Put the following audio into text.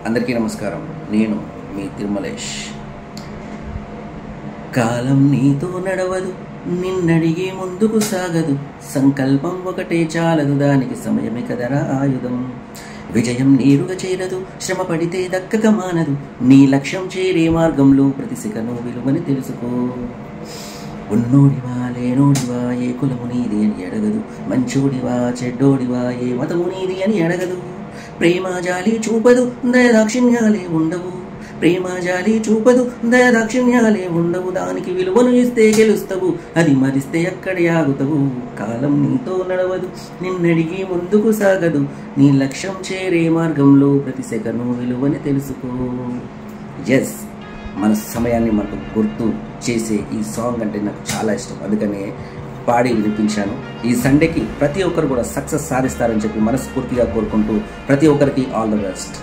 అందరికీ నమస్కారం. నేను మీ తిరుమలేష్. కాలం నీతో నడవదు, నిన్నడిగే ముందుకు సాగదు, సంకల్పం ఒకటే చాలదు, దానికి సమయమే కదరా ఆయుధం. విజయం నేరుగా చేరదు, శ్రమ పడితే దక్కక మానదు, నీ లక్ష్యం చేరే మార్గంలో ప్రతి సెకను విలువని తెలుసుకో. ఉన్నోడివా లేనోడివా, ఏ కులము నీది అని అడగదు, మంచోడివా చెడ్డోడివా, ఏ మతము నీది అని అడగదు. ప్రేమ జాలి చూపదు, దయదాక్షిణ్యాలే ఉండవు, ప్రేమ జాలి చూపదు, దయదాక్షిణ్యాలే ఉండవు, దానికి విలువను ఇస్తే గెలుస్తావు, అది మరిస్తే అక్కడే ఆగుతావు. కాలం నీతో నడవదు, నిన్నడిగి ముందుకు సాగదు, నీ లక్ష్యం చేరే మార్గంలో ప్రతి సెకను విలువని తెలుసుకో. ఎస్, మన సమయాన్ని మనకు గుర్తు చేసే ఈ సాంగ్ అంటే నాకు చాలా ఇష్టం, అందుకనే పాడి వినిపించాను. ఈ సండేకి ప్రతి ఒక్కరు కూడా సక్సెస్ సాధిస్తారని చెప్పి మనస్ఫూర్తిగా కోరుకుంటూ ప్రతి ఒక్కరికి ఆల్ ద బెస్ట్.